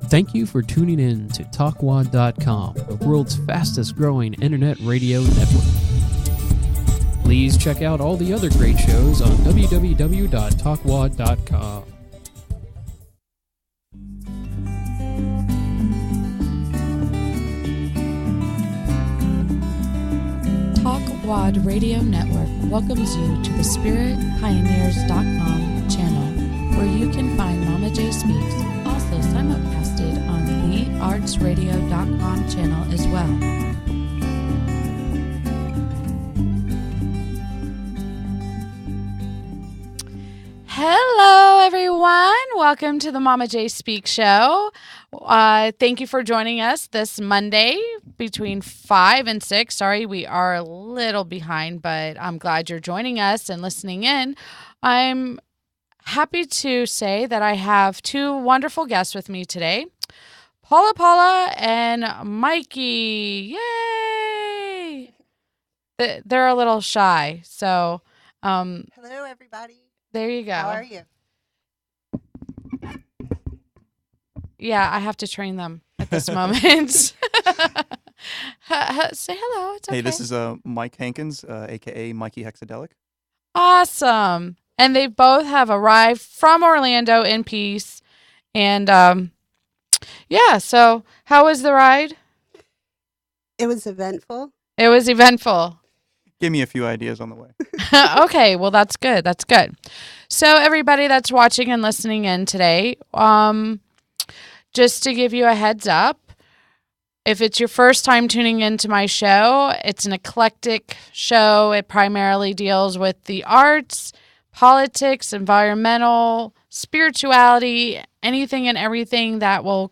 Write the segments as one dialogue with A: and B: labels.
A: Thank you for tuning in to TalkWad.com, the world's fastest growing internet radio network. Please check out all the other great shows on www.talkwad.com.
B: TalkWad Radio Network welcomes you to the SpiritPioneers.com channel, where you can find Momma J Speaks, also simulcasted on theartsradio.com channel as well. Hello, everyone. Welcome to the Momma J Speaks show. Thank you for joining us this Monday between 5 and 6. Sorry, we are a little behind, but I'm glad you're joining us and listening in. I'm happy to say that I have two wonderful guests with me today, Paula and Mikey. Yay! They're a little shy, so...
C: Hello, everybody.
B: There you go.
C: How are you?
B: Yeah, I have to train them at this moment. Say hello. It's okay.
D: Hey, this is Mike Hankins, a.k.a. Mikey Hexadelic.
B: Awesome. And they both have arrived from Orlando in peace. And, yeah, so how was the ride?
C: It was eventful.
B: It was eventful.
D: Give me a few ideas on the way.
B: Okay, well, that's good. That's good. So everybody that's watching and listening in today, just to give you a heads up, if it's your first time tuning into my show, it's an eclectic show. It primarily deals with the arts, politics, environmental, spirituality, anything and everything that will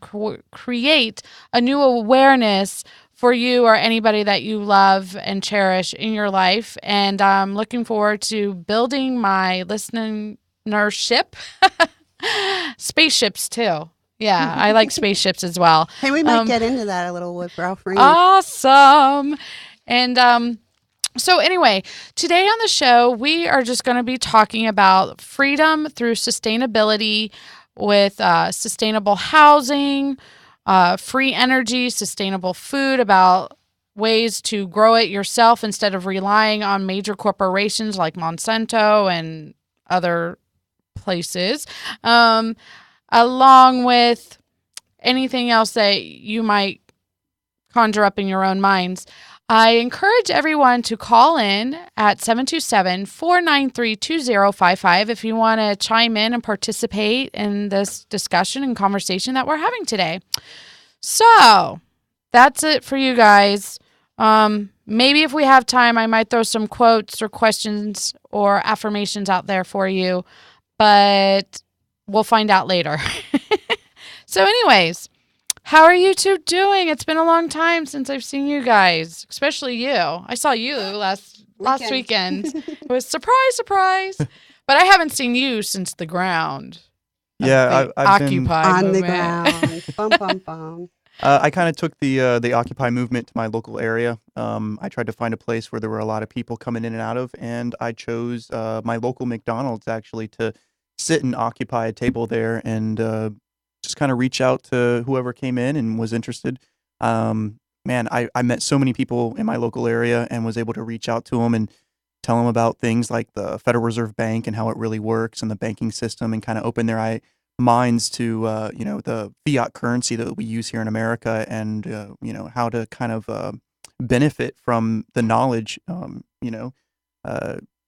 B: create a new awareness for you or anybody that you love and cherish in your life. And I'm looking forward to building my listenership. Spaceships, too. Yeah, I like spaceships as well.
C: Hey, we might get into that a little with Ralph Reed.
B: Awesome. And so anyway, today on the show, we are just going to be talking about freedom through sustainability with sustainable housing, free energy, sustainable food, about ways to grow it yourself instead of relying on major corporations like Monsanto and other places, along with anything else that you might conjure up in your own minds. I encourage everyone to call in at 727-493-2055 if you want to chime in and participate in this discussion and conversation that we're having today. So that's it for you guys. Maybe if we have time, I might throw some quotes or questions or affirmations out there for you, but we'll find out later. So anyways, how are you two doing? It's been a long time since I've seen you guys, especially you. I saw you last weekend. It was surprise. But I haven't seen you since the ground.
D: Yeah, I've been
C: on the ground. Bum, bum, bum.
D: I kind of took the Occupy movement to my local area. I tried to find a place where there were a lot of people coming in and out of, and I chose my local McDonald's actually to sit and occupy a table there and just kind of reach out to whoever came in and was interested. Man, I met so many people in my local area and was able to reach out to them and tell them about things like the Federal Reserve Bank and how it really works and the banking system, and kind of open their minds to the fiat currency that we use here in America, and how to kind of benefit from the knowledge.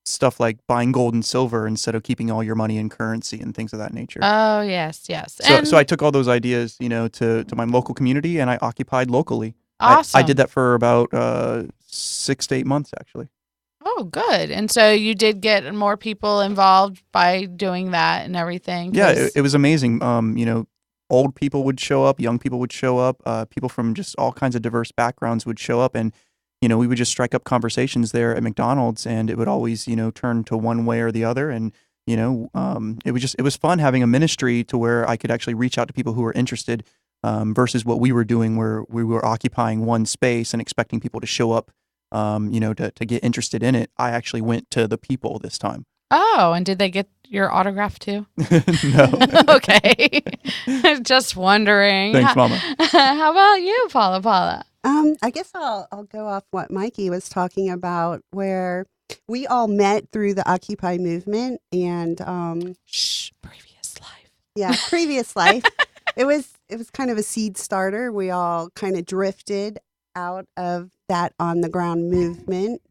D: Stuff like buying gold and silver instead of keeping all your money in currency and things of that nature.
B: Oh, yes.
D: So I took all those ideas, to my local community, and I occupied locally.
B: Awesome.
D: I did that for about 6 to 8 months, actually.
B: Oh, good. And so you did get more people involved by doing that and everything?
D: Yeah, it was amazing. Old people would show up, young people would show up, people from just all kinds of diverse backgrounds would show up, and we would just strike up conversations there at McDonald's, and it would always, turn to one way or the other. And, it was fun having a ministry to where I could actually reach out to people who were interested, versus what we were doing, where we were occupying one space and expecting people to show up, to get interested in it. I actually went to the people this time.
B: Oh, and did they get your autograph too?
D: No.
B: Okay. Just wondering.
D: Thanks, Mama.
B: How about you, Paula?
C: I guess I'll go off what Mikey was talking about, where we all met through the Occupy movement, and
B: Previous life.
C: yeah, previous life. It was kind of a seed starter. We all kind of drifted out of that on the ground movement.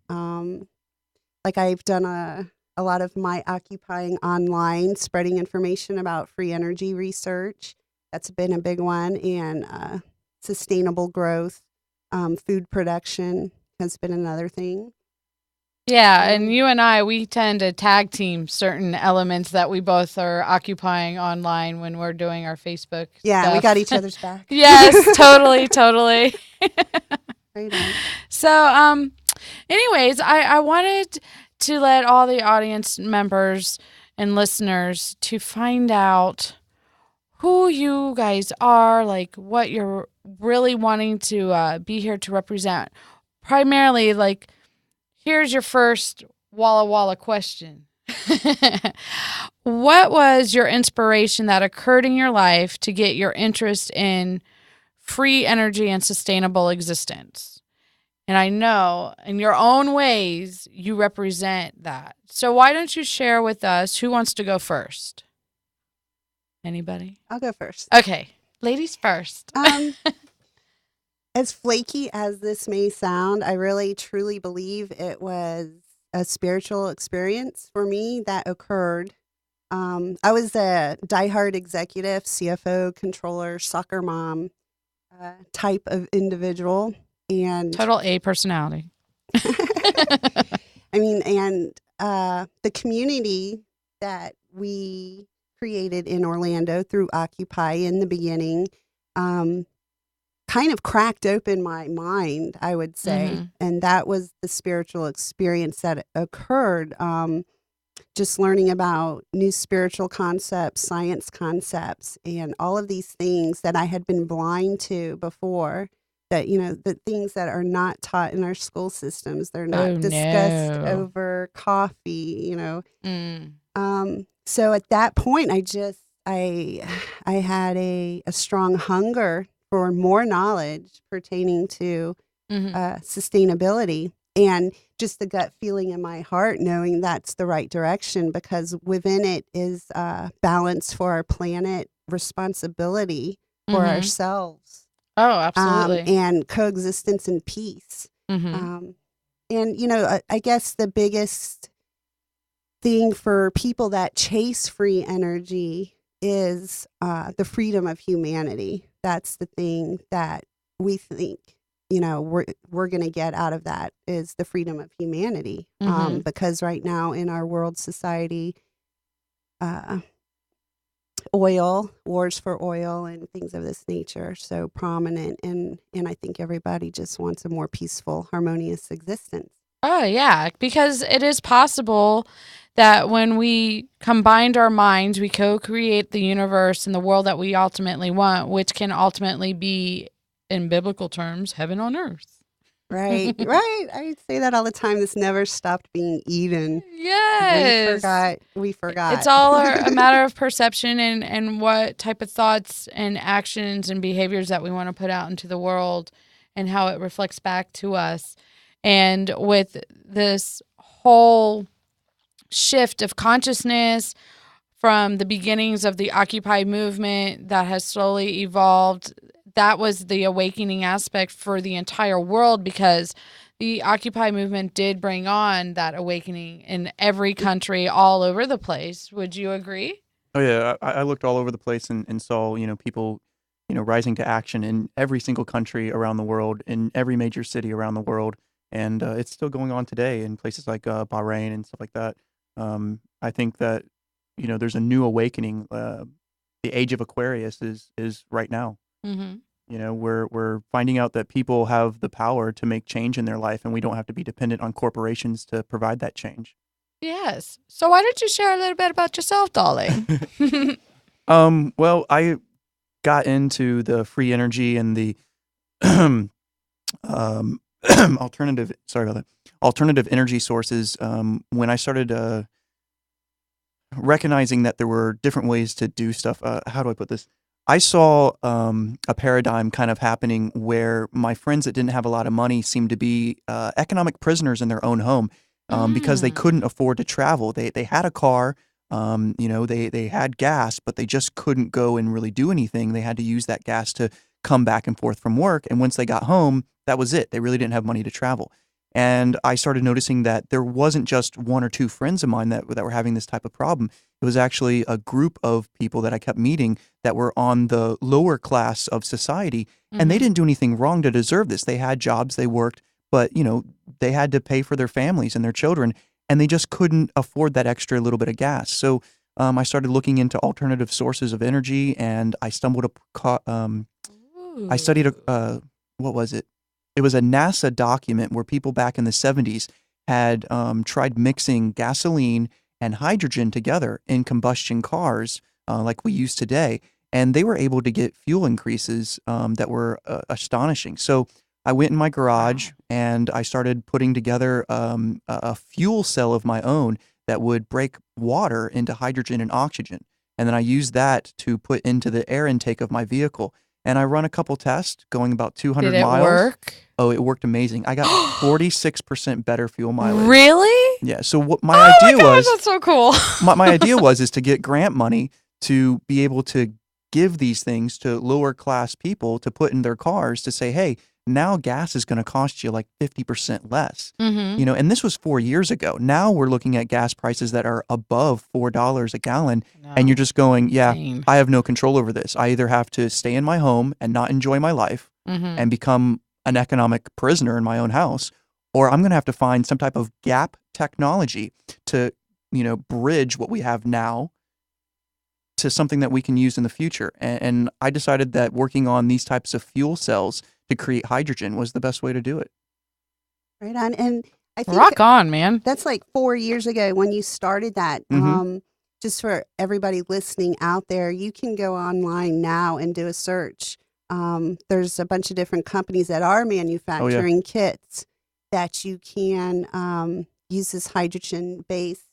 C: Like I've done a lot of my occupying online, spreading information about free energy research. That's been a big one, and sustainable growth. Food production has been another thing.
B: Yeah, and you and I, we tend to tag team certain elements that we both are occupying online when we're doing our Facebook
C: Yeah,
B: stuff.
C: we got each other's back.
B: Yes, totally.
C: Right on.
B: So, anyways, I wanted to let all the audience members and listeners to find out who you guys are, like what you're really wanting to be here to represent. Primarily, like, here's your first Walla question. What was your inspiration that occurred in your life to get your interest in free energy and sustainable existence? And I know in your own ways you represent that. So why don't you share with us who wants to go first? Anybody?
C: I'll go first.
B: Okay, ladies first.
C: As flaky as this may sound, I really truly believe it was a spiritual experience for me that occurred. I was a diehard executive, CFO, controller, soccer mom type of individual. And
B: Total A personality.
C: I mean, and the community that we created in Orlando through Occupy in the beginning kind of cracked open my mind, I would say.
B: Mm-hmm.
C: And that was the spiritual experience that occurred. Just learning about new spiritual concepts, science concepts, and all of these things that I had been blind to before. That, you know, the things that are not taught in our school systems, they're not discussed over coffee, you know. So at that point, I had a strong hunger for more knowledge pertaining to sustainability, and just the gut feeling in my heart knowing that's the right direction, because within it is balance for our planet, responsibility for ourselves.
B: Oh, absolutely.
C: And coexistence and peace. And, you know, I guess the biggest thing for people that chase free energy is the freedom of humanity. That's the thing that we think, you know, we're going to get out of that, is the freedom of humanity. Because right now in our world society, wars for oil and things of this nature are so prominent, and I think everybody just wants a more peaceful, harmonious existence.
B: Oh, yeah, because it is possible that when we combined our minds, we co-create the universe and the world that we ultimately want, which can ultimately be, in biblical terms, heaven on earth.
C: Right, right. I say that all the time. This never stopped being Eden.
B: Yes.
C: We forgot.
B: It's all a matter of perception and what type of thoughts and actions and behaviors that we want to put out into the world and how it reflects back to us. And with this whole shift of consciousness from the beginnings of the Occupy movement that has slowly evolved, that was the awakening aspect for the entire world, because the Occupy movement did bring on that awakening in every country all over the place. Would you agree?
D: Oh yeah, I looked all over the place and saw, you know, people, you know, rising to action in every single country around the world, in every major city around the world, and it's still going on today in places like Bahrain and stuff like that. I think that, you know, there's a new awakening. The Age of Aquarius is right now. You know, we're finding out that people have the power to make change in their life, and we don't have to be dependent on corporations to provide that change.
B: Yes. So why don't you share a little bit about yourself, darling?
D: Well, I got into the free energy and the alternative energy sources when I started recognizing that there were different ways to do stuff. How do I put this? I saw a paradigm kind of happening where my friends that didn't have a lot of money seemed to be economic prisoners in their own home because they couldn't afford to travel. They had a car, they had gas, but they just couldn't go and really do anything. They had to use that gas to come back and forth from work. And once they got home, that was it. They really didn't have money to travel. And I started noticing that there wasn't just one or two friends of mine that were having this type of problem. It was actually a group of people that I kept meeting that were on the lower class of society, and they didn't do anything wrong to deserve this. They had jobs, they worked, but they had to pay for their families and their children, and they just couldn't afford that extra little bit of gas. So I started looking into alternative sources of energy, and I stumbled upon. I studied what was it? It was a NASA document where people back in the 70s had tried mixing gasoline and hydrogen together in combustion cars like we use today. And they were able to get fuel increases that were astonishing. So I went in my garage and I started putting together a fuel cell of my own that would break water into hydrogen and oxygen. And then I used that to put into the air intake of my vehicle. And I run a couple tests going about 200
B: Did it
D: miles.
B: work?
D: Oh, it worked amazing. I got 46% better fuel mileage.
B: Really?
D: Yeah. So what my idea was,
B: that's so cool.
D: my idea is to get grant money to be able to give these things to lower class people to put in their cars to say, hey, now gas is going to cost you like 50% less. And this was 4 years ago. Now we're looking at gas prices that are above $4 a gallon. And you're just going, yeah,
B: Insane.
D: I have no control over this. I either have to stay in my home and not enjoy my life and become an economic prisoner in my own house, or I'm going to have to find some type of gap technology to, bridge what we have now to something that we can use in the future. And I decided that working on these types of fuel cells to create hydrogen was the best way to do it.
C: Right on. And I think
B: Rock on, man.
C: that's like 4 years ago when you started that. Just for everybody listening out there, you can go online now and do a search. There's a bunch of different companies that are manufacturing kits that you can use this hydrogen-based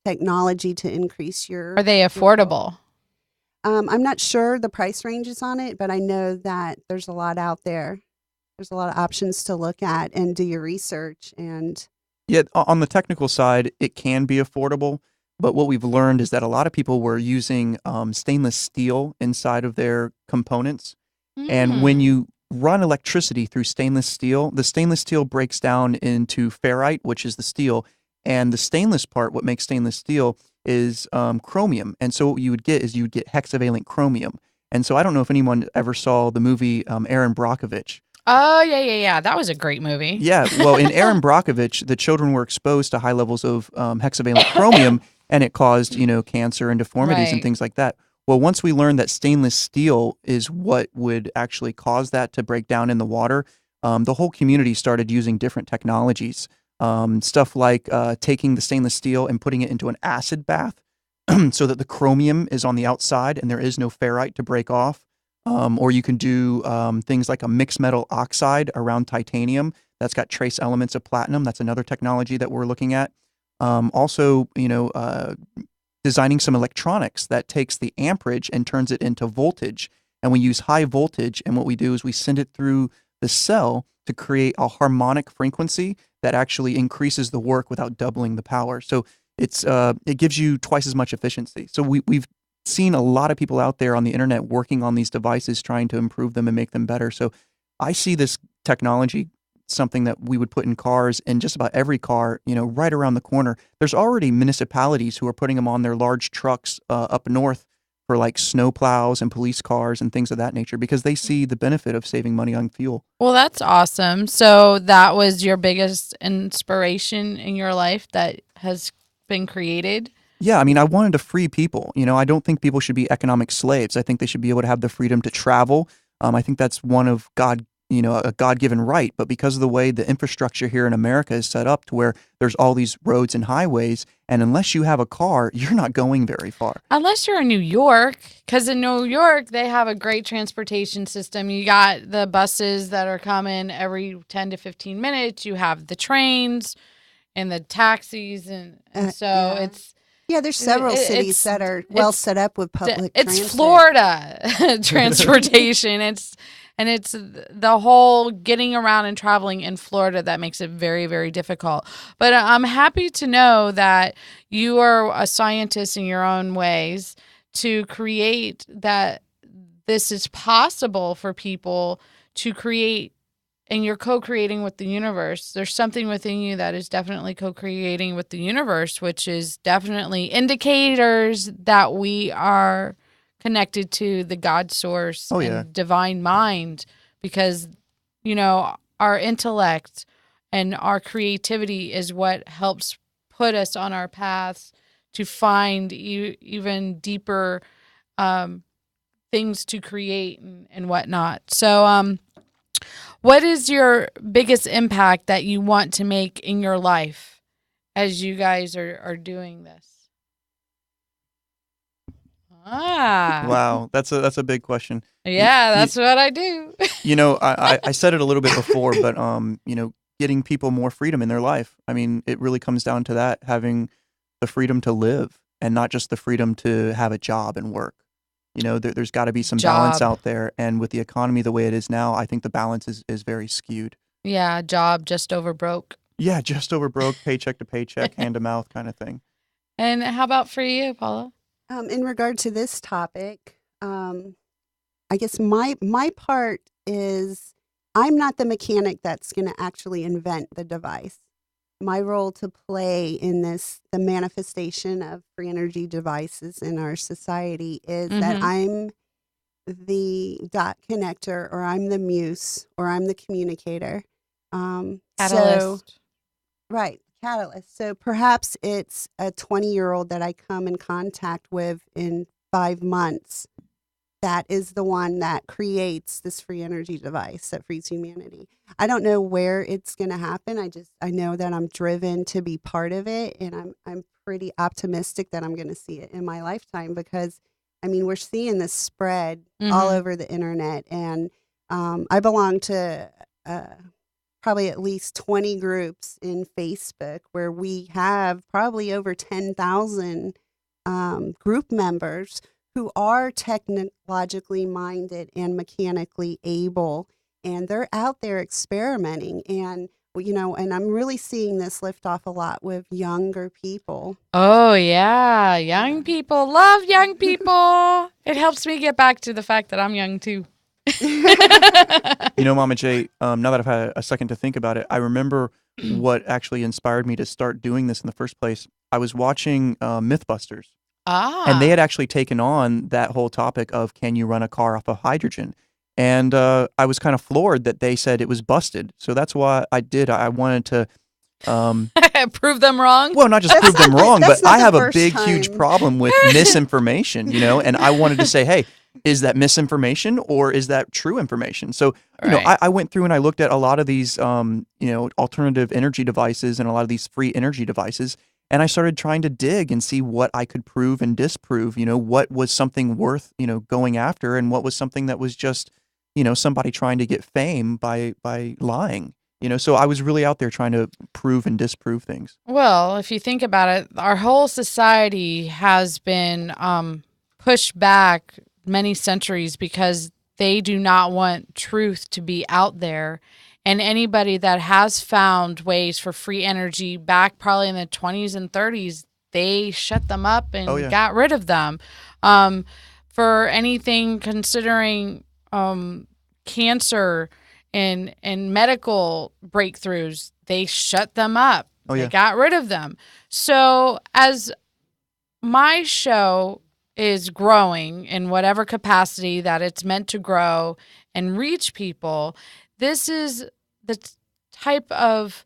C: technology to increase your...
B: Are they affordable?
C: I'm not sure the price ranges on it, but I know that there's a lot out there. There's a lot of options to look at and do your research. And
D: yeah, on the technical side, it can be affordable. But what we've learned is that a lot of people were using stainless steel inside of their components. And when you run electricity through stainless steel, the stainless steel breaks down into ferrite, which is the steel. And the stainless part, what makes stainless steel, is chromium. And so what you would get is you would get hexavalent chromium. And so I don't know if anyone ever saw the movie Aaron Brockovich.
B: Oh, yeah. That was a great movie.
D: Yeah, well, in Aaron Brockovich, the children were exposed to high levels of hexavalent chromium, and it caused, cancer and deformities and things like that. Well, once we learned that stainless steel is what would actually cause that to break down in the water, the whole community started using different technologies. Stuff like taking the stainless steel and putting it into an acid bath so that the chromium is on the outside and there is no ferrite to break off. Or you can do things like a mixed metal oxide around titanium that's got trace elements of platinum. That's another technology that we're looking at. Also, designing some electronics that takes the amperage and turns it into voltage. And we use high voltage, and what we do is we send it through the cell to create a harmonic frequency that actually increases the work without doubling the power. So it gives you twice as much efficiency. So we've seen a lot of people out there on the internet working on these devices, trying to improve them and make them better. So I see this technology something that we would put in cars, in just about every car, right around the corner. There's already municipalities who are putting them on their large trucks up north for like snow plows and police cars and things of that nature, because they see the benefit of saving money on fuel.
B: Well, that's awesome. So that was your biggest inspiration in your life that has been created?
D: Yeah, I mean, I wanted to free people. I don't think people should be economic slaves. I think they should be able to have the freedom to travel. I think that's one of a God-given right. But because of the way the infrastructure here in America is set up to where there's all these roads and highways, and unless you have a car, you're not going very far.
B: Unless you're in New York, because in New York, they have a great transportation system. You got the buses that are coming every 10 to 15 minutes. You have the trains and the taxis. And so
C: Yeah, there's several cities that are well set up with public
B: it's
C: transit.
B: Florida transportation. It's the whole getting around and traveling in Florida that makes it very, very difficult. But I'm happy to know that you are a scientist in your own ways to create that this is possible for people to create, and you're co-creating with the universe. There's something within you that is definitely co-creating with the universe, which is definitely indicators that we are connected to the God source and divine mind, because, our intellect and our creativity is what helps put us on our paths to find even deeper things to create and whatnot. So, what is your biggest impact that you want to make in your life as you guys are doing this?
D: Wow, that's a big question.
B: Yeah, that's what I do.
D: I said it a little bit before, but getting people more freedom in their life. I mean, it really comes down to that, having the freedom to live and not just the freedom to have a job and work. There's got to be some balance out there. And with the economy the way it is now, I think the balance is very skewed.
B: Yeah, job just over broke.
D: Yeah, just over broke, paycheck to paycheck, hand to mouth kind of thing.
B: And how about for you, Paula?
C: In regard to this topic, I guess my part is I'm not the mechanic that's going to actually invent the device. My role to play in this, the manifestation of free energy devices in our society, is that I'm the dot connector, or I'm the muse, or I'm the communicator.
B: Catalyst.
C: Right, catalyst. So perhaps it's a 20-year-old that I come in contact with in 5 months. That is the one that creates this free energy device that frees humanity. I don't know where it's going to happen. I know that I'm driven to be part of it, and I'm pretty optimistic that I'm going to see it in my lifetime, because we're seeing this spread all over the internet, and I belong to probably at least 20 groups in Facebook where we have probably over 10,000 group members who are technologically minded and mechanically able, and they're out there experimenting. And, and I'm really seeing this lift off a lot with younger people.
B: Oh, yeah. Young people. Love young people. It helps me get back to the fact that I'm young, too.
D: Momma J, now that I've had a second to think about it, I remember what actually inspired me to start doing this in the first place. I was watching Mythbusters. And they had actually taken on that whole topic of, can you run a car off of hydrogen? And I was kind of floored that they said it was busted. So that's why I did. I wanted to
B: prove them wrong.
D: Well, not just prove them wrong, but I have a big, huge problem with misinformation, and I wanted to say, hey, is that misinformation or is that true information? So, I went through and I looked at a lot of these, alternative energy devices and a lot of these free energy devices. And I started trying to dig and see what I could prove and disprove, what was something worth, going after, and what was something that was just, somebody trying to get fame by lying. So I was really out there trying to prove and disprove things.
B: Well, if you think about it, our whole society has been pushed back many centuries because they do not want truth to be out there. And anybody that has found ways for free energy back probably in the 20s and 30s, they shut them up and got rid of them. For anything considering cancer and medical breakthroughs, they shut them up. They got rid of them. So as my show is growing in whatever capacity that it's meant to grow and reach people, this is the type of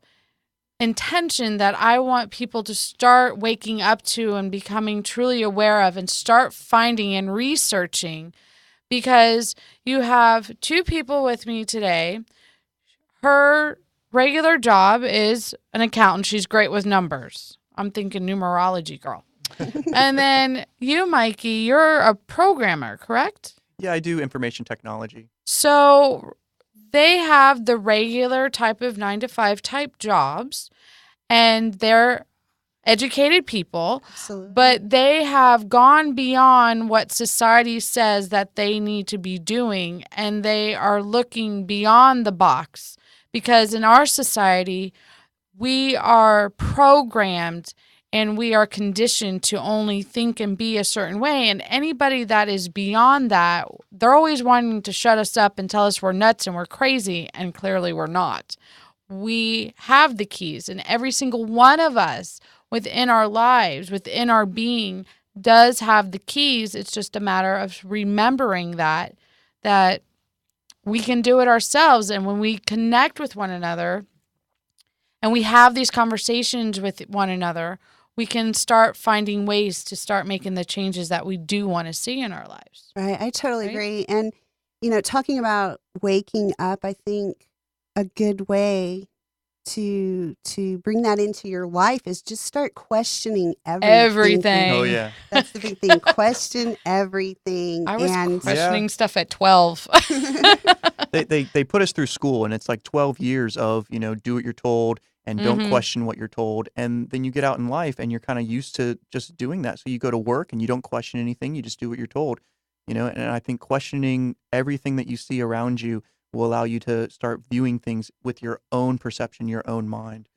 B: intention that I want people to start waking up to and becoming truly aware of, and start finding and researching, because you have 2 people with me today. Her regular job is an accountant. She's great with numbers. I'm thinking numerology, girl. And then you, Mikey, you're a programmer, correct?
D: Yeah, I do information technology.
B: So they have the regular type of 9-to-5 type jobs, and they're educated people,
C: Absolutely.
B: but they have gone beyond what society says that they need to be doing, and they are looking beyond the box, because in our society, we are programmed and we are conditioned to only think and be a certain way. And anybody that is beyond that, they're always wanting to shut us up and tell us we're nuts and we're crazy, and clearly we're not. We have the keys, and every single one of us within our lives, within our being, does have the keys. It's just a matter of remembering that we can do it ourselves. And when we connect with one another and we have these conversations with one another, we can start finding ways to start making the changes that we do want to see in our lives.
C: Right. I totally
B: Right?
C: agree. And, talking about waking up, I think a good way to bring that into your life is just start questioning everything.
D: Oh yeah.
C: That's the big thing. Question everything.
B: I was
C: and
B: questioning stuff at 12.
D: They put us through school, and it's like 12 years of, do what you're told and don't question what you're told. And then you get out in life and you're kind of used to just doing that. So you go to work and you don't question anything. You just do what you're told, and I think questioning everything that you see around you will allow you to start viewing things with your own perception, your own mind.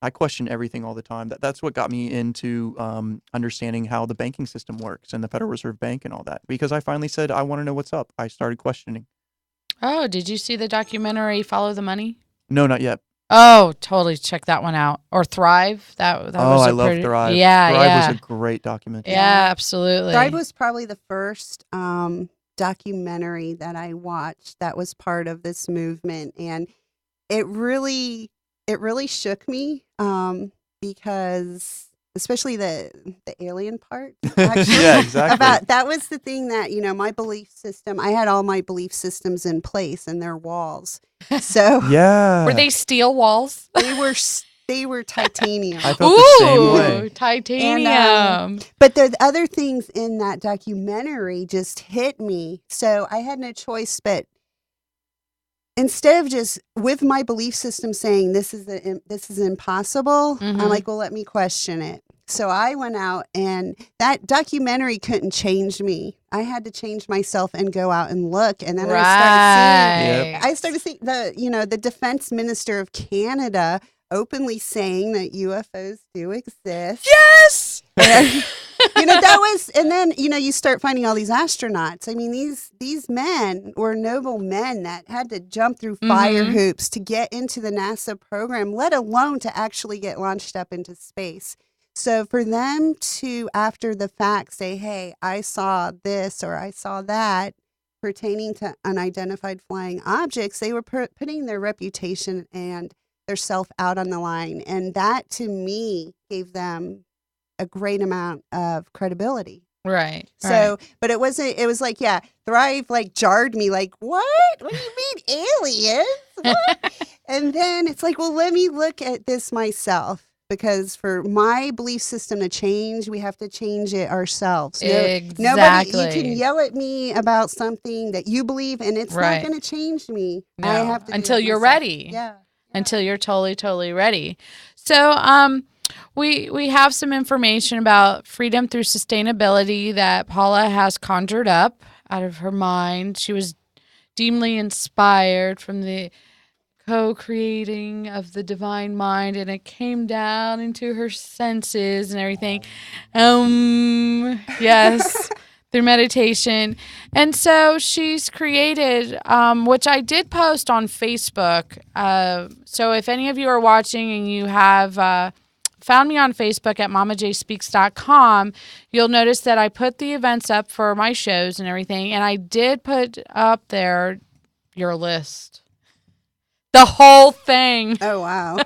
D: I question everything all the time. That's what got me into understanding how the banking system works and the Federal Reserve Bank and all that, because I finally said, I want to know what's up. I started questioning.
B: Oh, did you see the documentary Follow the Money?
D: No, not yet.
B: Oh, totally check that one out. Or Thrive. That was
D: I
B: a
D: love
B: pretty,
D: Thrive.
B: Yeah,
D: Thrive
B: yeah.
D: was a great documentary.
B: Yeah, absolutely.
C: Thrive was probably the first documentary that I watched that was part of this movement, and it really shook me because especially the alien part. Actually,
D: Yeah, exactly.
C: that was the thing that my belief system. I had all my belief systems in place and their walls. So
D: Yeah.
B: Were they steel walls?
C: they were titanium.
D: I felt the same way.
B: Titanium.
C: And, but the other things in that documentary just hit me. So I had no choice but, instead of just with my belief system saying this is impossible, I'm like, well, let me question it. So I went out, and that documentary couldn't change me. I had to change myself and go out and look. And then I started seeing the defense minister of Canada openly saying that UFOs do exist.
B: Yes.
C: And, that was, and then, you start finding all these astronauts. I mean, these men were noble men that had to jump through fire hoops to get into the NASA program, let alone to actually get launched up into space. So for them to, after the fact, say, hey, I saw this or I saw that pertaining to unidentified flying objects, they were putting their reputation and their self out on the line. And that, to me, gave them a great amount of credibility.
B: Right.
C: So, but it was like, yeah, Thrive jarred me like, what? What do you mean aliens? What? And then it's like, well, let me look at this myself, because for my belief system to change, we have to change it ourselves.
B: Exactly.
C: Nobody, you can yell at me about something that you believe, and it's not going to change me.
B: No.
C: I have to
B: until you're
C: myself.
B: ready.
C: Yeah.
B: Until you're totally ready. So, we have some information about freedom through sustainability that Paula has conjured up out of her mind. She was deeply inspired from the co-creating of the divine mind, and it came down into her senses and everything. Yes. Through meditation. And so she's created, which I did post on Facebook. So if any of you are watching and you have found me on Facebook at mommajspeaks.com, you'll notice that I put the events up for my shows and everything. And I did put up there your list. The whole thing.
C: Oh, wow.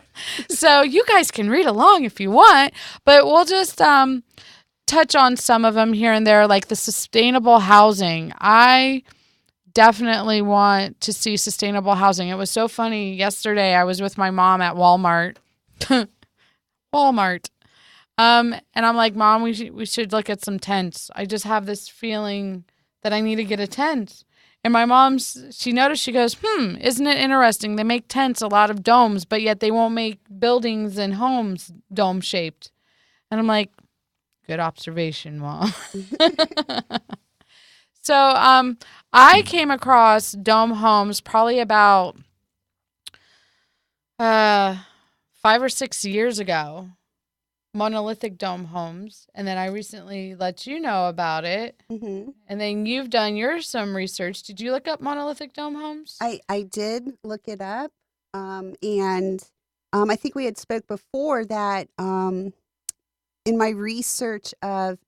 B: So you guys can read along if you want, but we'll just touch on some of them here and there, like the sustainable housing. I definitely want to see sustainable housing. It was so funny. Yesterday, I was with my mom at Walmart. And I'm like, Mom, we should look at some tents. I just have this feeling that I need to get a tent. And my mom, she noticed, she goes, isn't it interesting? They make tents a lot of domes, but yet they won't make buildings and homes dome-shaped. And I'm like, good observation, Mom. So I came across dome homes probably about 5 or 6 years ago. Monolithic dome homes, and then I recently let you know about it.
C: Mm-hmm.
B: And then you've done some research. Did you look up monolithic dome homes?
C: I did look it up, and I think we had spoke before that in my research of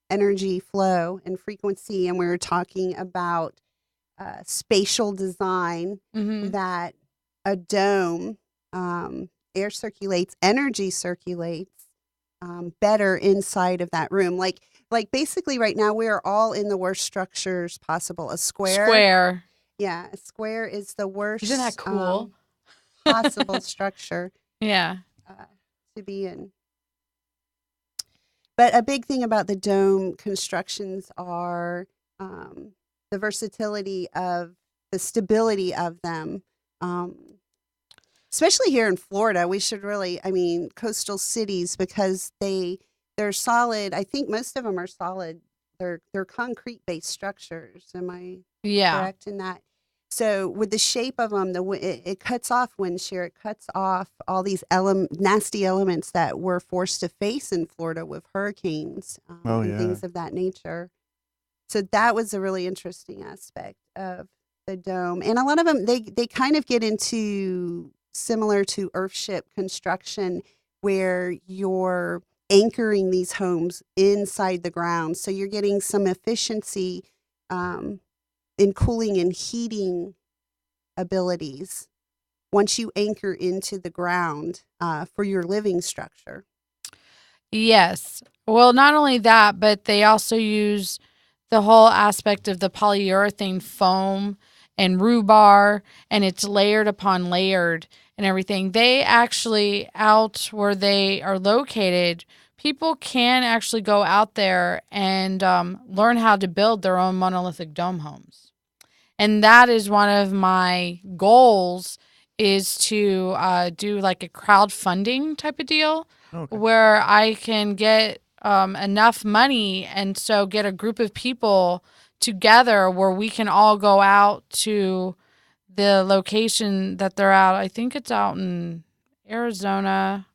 C: energy flow and frequency, and we were talking about spatial design, that a dome, air circulates, energy circulates better inside of that room. Like basically right now we are all in the worst structures possible. A square. Yeah, a square is the worst.
B: Isn't that cool?
C: Possible structure.
B: Yeah.
C: To be in. But a big thing about the dome constructions are the versatility of the stability of them. Especially here in Florida, we should really, coastal cities, because they're solid. I think most of them are solid. They're concrete based structures. Am I correct in that? So with the shape of them, it cuts off wind shear. It cuts off all these nasty elements that we're forced to face in Florida with hurricanes and things of that nature. So that was a really interesting aspect of the dome. And a lot of them, they kind of get into similar to earthship construction, where you're anchoring these homes inside the ground. So you're getting some efficiency in cooling and heating abilities once you anchor into the ground for your living structure. Yes.
B: Well, not only that, but they also use the whole aspect of the polyurethane foam and rebar, and it's layered upon layered and everything. They actually, out where they are located, people can actually go out there and learn how to build their own monolithic dome homes. And that is one of my goals, is to do like a crowdfunding type of deal, where I can get enough money, and so get a group of people together where we can all go out to the location that they're at. I think it's out in Arizona.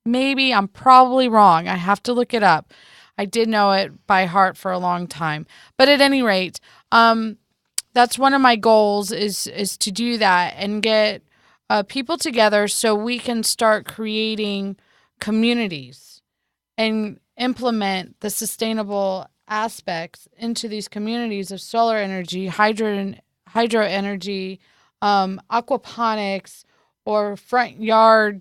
B: Maybe. I'm probably wrong. I have to look it up. I did know it by heart for a long time. But at any rate, that's one of my goals, is to do that and get people together so we can start creating communities and implement the sustainable aspects into these communities of solar energy, hydro energy, aquaponics, or front yard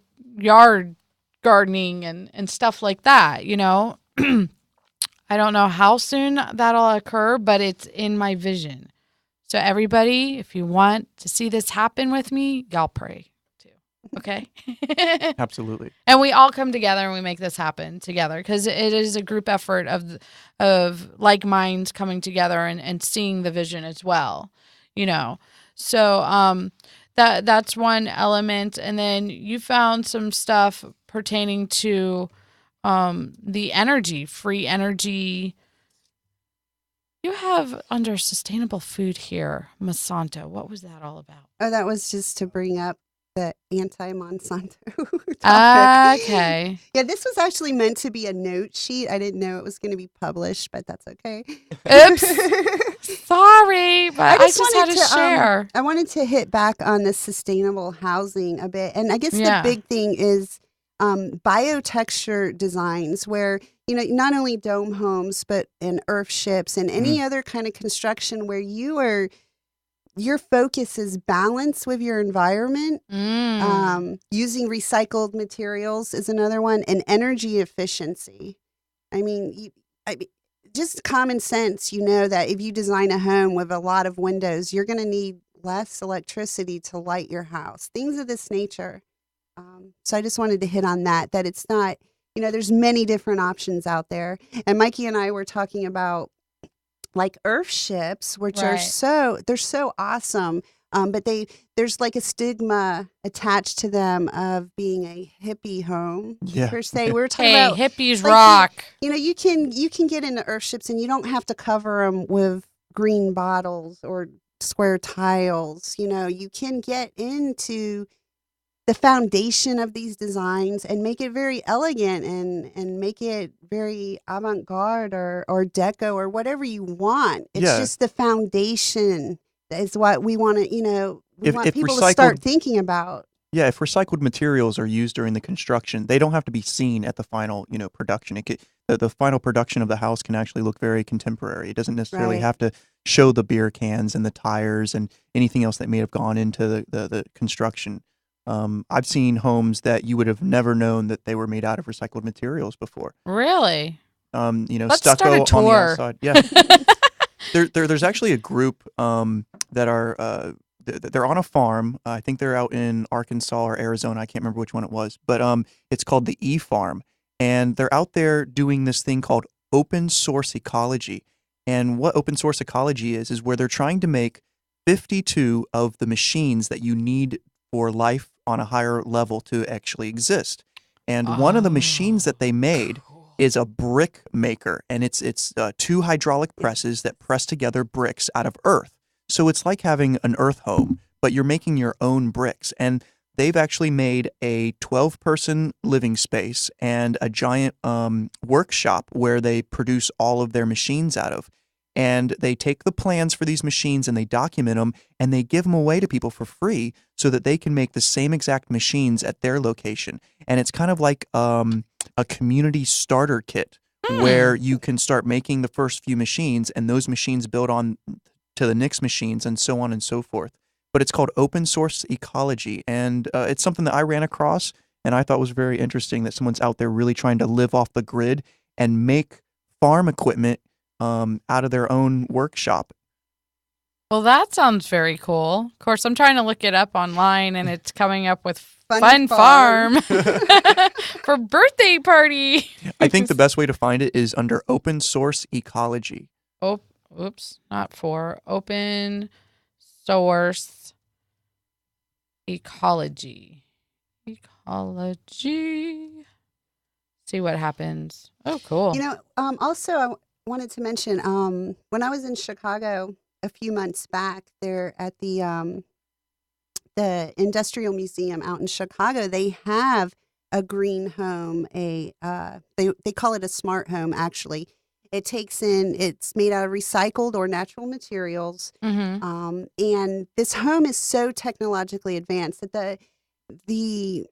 B: gardening and stuff like that, you know. I don't know how soon that'll occur, but it's in my vision. So everybody, if you want to see this happen with me, y'all pray too. Okay?
D: Absolutely.
B: And we all come together and we make this happen together, because it is a group effort of like minds coming together and seeing the vision as well, you know. So that's one element. And then you found some stuff pertaining to the energy, free energy. You have under sustainable food here, Monsanto. What was that all about?
C: Oh, that was just to bring up the anti-Monsanto topic.
B: Okay.
C: Yeah, this was actually meant to be a note sheet. I didn't know it was going to be published, but that's okay.
B: Oops. Sorry, but I just had to share.
C: I wanted to hit back on the sustainable housing a bit. And I guess the big thing is biotexture designs, where, you know, not only dome homes, but in earth ships and any other kind of construction where your focus is balance with your environment. Using recycled materials is another one, and energy efficiency. I mean, just common sense, you know, that if you design a home with a lot of windows, you're going to need less electricity to light your house, things of this nature. So I just wanted to hit on that it's not, you know, there's many different options out there. And Mikey and I were talking about like earth ships, which are they're so awesome. But there's like a stigma attached to them of being a hippie home
D: Yeah.
C: per se. We were talking
B: Hey,
C: about
B: hippies
C: like,
B: rock.
C: you know, you can get into earthships and you don't have to cover them with green bottles or square tiles. You know, you can get into the foundation of these designs and make it very elegant and make it very avant-garde or deco or whatever you want. It's
D: Yeah.
C: just the foundation is what we want to, you know, we
D: If-
C: want
D: if
C: people to
D: recycled-
C: start thinking about.
D: Yeah, if recycled materials are used during the construction, they don't have to be seen at the final, production. The final production of the house can actually look very contemporary. It doesn't necessarily
C: Right.
D: have to show the beer cans and the tires and anything else that may have gone into the construction. I've seen homes that you would have never known that they were made out of recycled materials before.
B: Really?
D: Let's
B: start a
D: stucco on the
B: tour.
D: outside. Yeah. There's actually a group that are they're on a farm. I think they're out in Arkansas or Arizona. I can't remember which one it was, but it's called the E Farm, and they're out there doing this thing called open source ecology. And what open source ecology is where they're trying to make 52 of the machines that you need for life on a higher level to actually exist. And one of the machines that they made is a brick maker, and it's 2 hydraulic presses that press together bricks out of earth. So it's like having an earth home, but you're making your own bricks. And they've actually made a 12-person living space and a giant workshop where they produce all of their machines out of. And they take the plans for these machines and they document them and they give them away to people for free so that they can make the same exact machines at their location. And it's kind of like a community starter kit where you can start making the first few machines and those machines build on to the next machines and so on and so forth. But it's called open source ecology. And it's something that I ran across and I thought was very interesting that someone's out there really trying to live off the grid and make farm equipment out of their own workshop.
B: Well, that sounds very cool. Of course, I'm trying to look it up online, and it's coming up with
C: Fun
B: Fun Farm
C: Farm.
B: for birthday party.
D: I think the best way to find it is under open source ecology.
B: Oh, oops, not for open source ecology. Ecology. See what happens. Oh, cool.
C: You know, also I wanted to mention when I was in Chicago a few months back, there at the Industrial Museum out in Chicago, they have a green home. They call it a smart home. Actually, it's made out of recycled or natural materials, and this home is so technologically advanced that the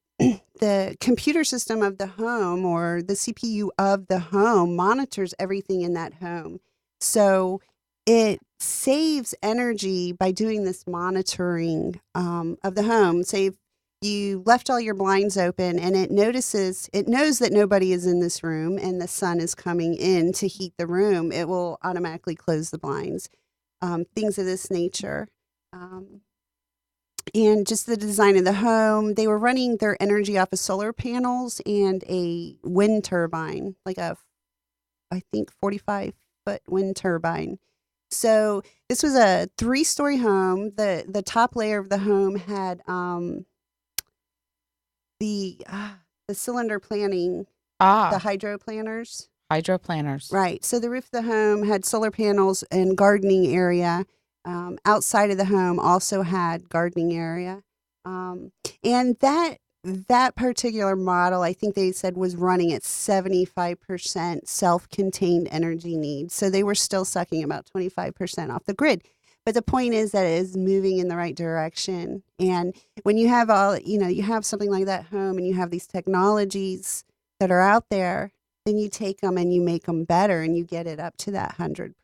C: computer system of the home or the CPU of the home monitors everything in that home. So it saves energy by doing this monitoring of the home. Say if you left all your blinds open and it knows that nobody is in this room and the sun is coming in to heat the room, it will automatically close the blinds. Things of this nature. And just the design of the home, they were running their energy off of solar panels and a wind turbine, like I think 45-foot wind turbine. So this was a 3-story home. The top layer of the home had the cylinder planning, the hydro planners.
B: Hydro planners.
C: Right. So the roof of the home had solar panels and gardening area. Outside of the home also had gardening area. And that particular model, I think they said, was running at 75% self-contained energy needs. So they were still sucking about 25% off the grid. But the point is that it is moving in the right direction. And when you have you have something like that home and you have these technologies that are out there, then you take them and you make them better and you get it up to that 100%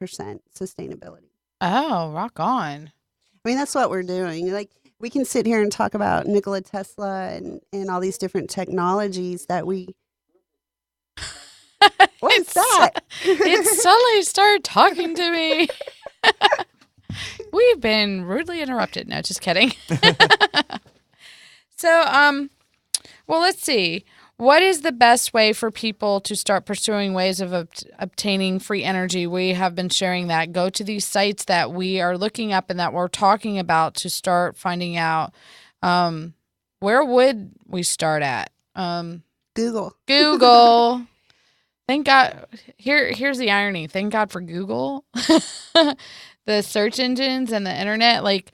C: sustainability.
B: Oh, rock on.
C: I mean, that's what we're doing. Like, we can sit here and talk about Nikola Tesla and all these different technologies that we... What is that?
B: It suddenly started talking to me. We've been rudely interrupted. No, just kidding. So, well, let's see. What is the best way for people to start pursuing ways of obtaining free energy? We have been sharing that. Go to these sites that we are looking up and that we're talking about to start finding out. Where would we start at?
C: Google.
B: Google. Thank God. Here's the irony. Thank God for Google. The search engines and the internet. Like,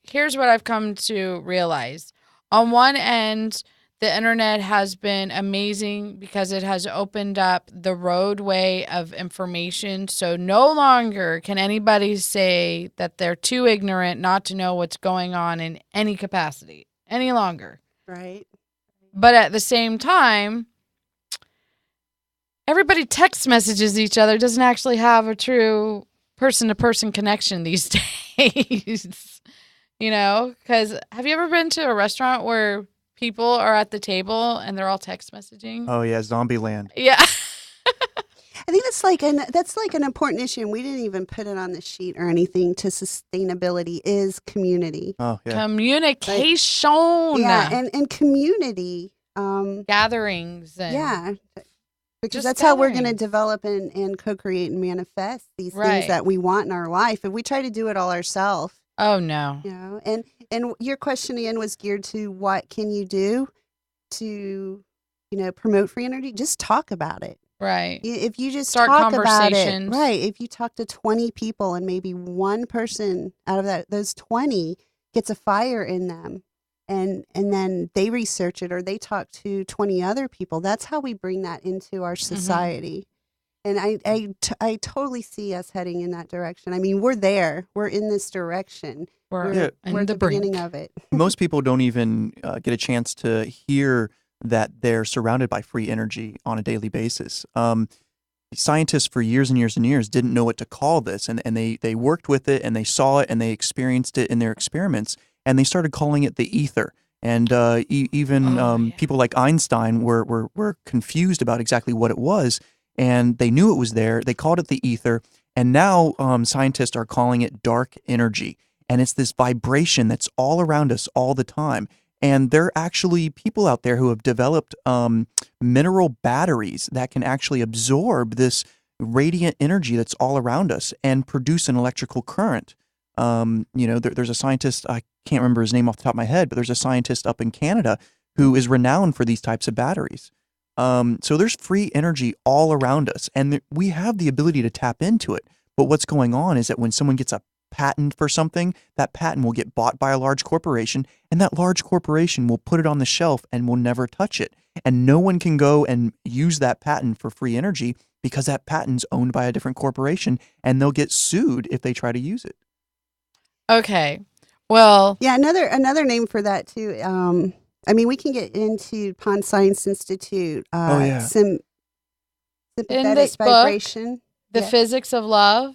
B: here's what I've come to realize. On one end, the internet has been amazing because it has opened up the roadway of information. So no longer can anybody say that they're too ignorant not to know what's going on in any capacity any longer.
C: Right.
B: But at the same time, everybody text messages each other, doesn't actually have a true person-to-person connection these days. You know, because have you ever been to a restaurant where people are at the table and they're all text messaging?
D: Oh yeah, zombie land.
B: Yeah.
C: I think that's like an important issue, and we didn't even put it on the sheet or anything. To sustainability is community.
D: Oh yeah.
B: Communication.
C: Yeah, and community.
B: Gatherings. And
C: Yeah, because
B: just
C: that's how we're going to
B: gatherings.
C: develop and co-create and manifest these
B: Right.
C: things that we want in our life. If we try to do it all ourselves,
B: Oh, no.
C: you know, and your question again was geared to what can you do to, promote free energy? Just talk about it.
B: Right.
C: If you just
B: Start
C: talk about it,
B: conversations.
C: right? If you talk to 20 people and maybe one person out of those 20 gets a fire in them, and then they research it or they talk to 20 other people, that's how we bring that into our society. And I totally see us heading in that direction. I mean, we're there. We're in this direction.
B: We're
D: Yeah.
C: We're
B: in
C: at
B: the
C: the
B: brink.
C: beginning of it.
D: Most people don't even get a chance to hear that they're surrounded by free energy on a daily basis. Scientists for years and years and years didn't know what to call this, and they worked with it, and they saw it, and they experienced it in their experiments, and they started calling it the ether. And even people like Einstein were confused about exactly what it was, and they knew it was there. They called it the ether, and now scientists are calling it dark energy. And it's this vibration that's all around us all the time. And there are actually people out there who have developed mineral batteries that can actually absorb this radiant energy that's all around us and produce an electrical current. There's a scientist, I can't remember his name off the top of my head, but there's a scientist up in Canada who is renowned for these types of batteries. So there's free energy all around us, and we have the ability to tap into it. But what's going on is that when someone gets a patent for something, that patent will get bought by a large corporation, and that large corporation will put it on the shelf and will never touch it. And no one can go and use that patent for free energy because that patent's owned by a different corporation, and they'll get sued if they try to use it.
B: Okay. Well,
C: Yeah, another name for that too. I mean, we can get into Pond Science Institute.
D: Oh, yeah.
C: Sympathetic
B: this book,
C: vibration.
B: the
C: Yeah.
B: physics of love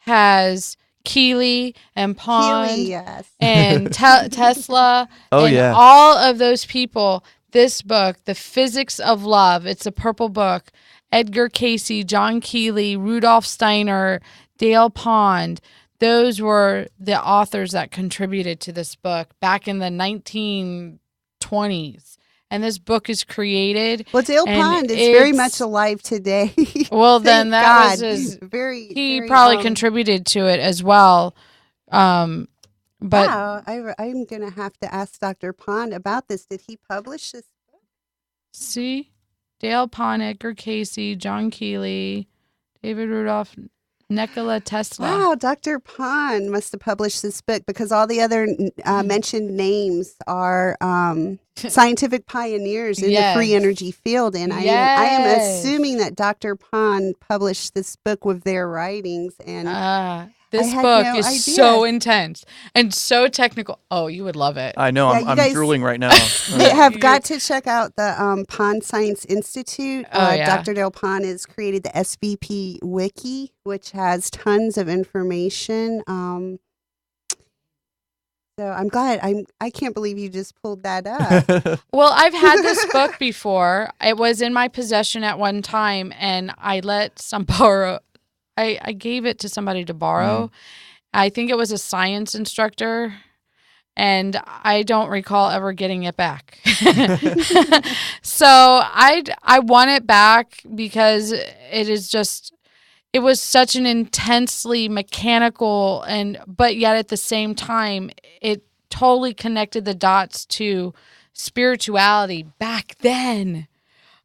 B: has Keeley and Pond
C: Keely, yes.
B: and Tesla
D: Oh,
B: and
D: yeah.
B: all of those people. This book, The Physics of Love, it's a purple book. Edgar Cayce, John Keeley, Rudolf Steiner, Dale Pond. Those were the authors that contributed to this book back in the 1920s. And this book is created.
C: Well, Dale
B: and
C: Pond is very
B: it's-
C: much alive today.
B: Well, then
C: Thank
B: that
C: God.
B: was his. He
C: very,
B: probably contributed to it as well. But
C: wow, I'm going to have to ask Dr. Pond about this. Did he publish this?
B: see, Dale Pond, Edgar Cayce, John Keeley, David Rudolph, Nikola Tesla.
C: Wow, Dr. Pond must have published this book because all the other mentioned names are scientific pioneers in the free
B: Yes.
C: energy field. And I am
B: Yes.
C: assuming that Dr. Pond published this book with their writings. And
B: This
C: had
B: book
C: no
B: is
C: idea.
B: so intense and so technical. Oh, you would love it.
D: I know,
C: Yeah, you
D: I'm
C: guys-
D: drooling right now.
C: they have got to check out the Pond Science Institute.
B: Oh, yeah.
C: Dr. Dale Pond has created the SVP Wiki, which has tons of information. So I'm glad. I can't believe you just pulled that up.
B: Well, I've had this book before. It was in my possession at one time, and I let some borrow. I gave it to somebody to borrow. I think it was a science instructor, and I don't recall ever getting it back. So I want it back because it was such an intensely mechanical but yet at the same time, it totally connected the dots to spirituality back then.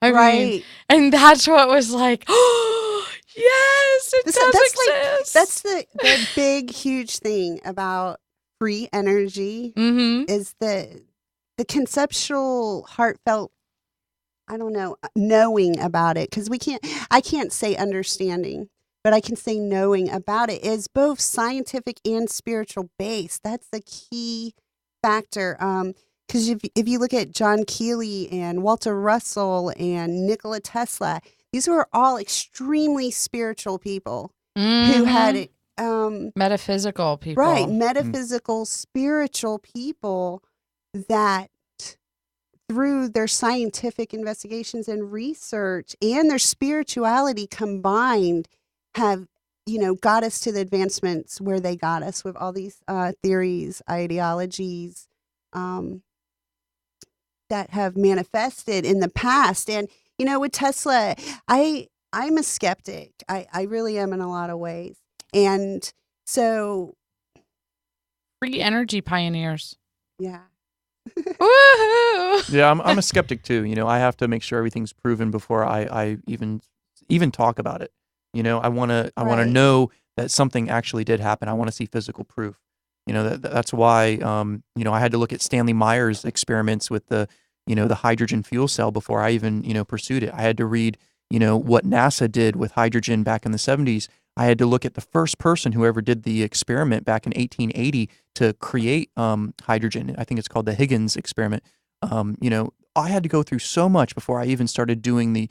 B: I mean,
C: Right.
B: and that's what was like, oh, yes, it does exist.
C: That's the big, huge thing about free energy
B: Mm-hmm.
C: is the conceptual, heartfelt, I don't know, knowing about it. Because I can't say understanding, but I can say knowing about it is both scientific and spiritual based. That's the key factor. Because if you look at John Keeley and Walter Russell and Nikola Tesla, these were all extremely spiritual people who had
B: metaphysical people.
C: right, metaphysical, spiritual people that through their scientific investigations and research and their spirituality combined have, got us to the advancements where they got us with all these theories, ideologies that have manifested in the past. And, with Tesla, I'm a skeptic. I really am in a lot of ways. And so.
B: Free energy pioneers.
C: Yeah.
B: Woohoo!
D: Yeah, I'm a skeptic too. I have to make sure everything's proven before I even talk about it. I want to
C: Right.
D: know that something actually did happen. I want to see physical proof. That's why I had to look at Stanley Meyer's experiments with the hydrogen fuel cell before I even pursued it. I had to read what NASA did with hydrogen back in the 70s. I had to look at the first person who ever did the experiment back in 1880 to create hydrogen. I think it's called the Higgins experiment. I had to go through so much before I even started doing the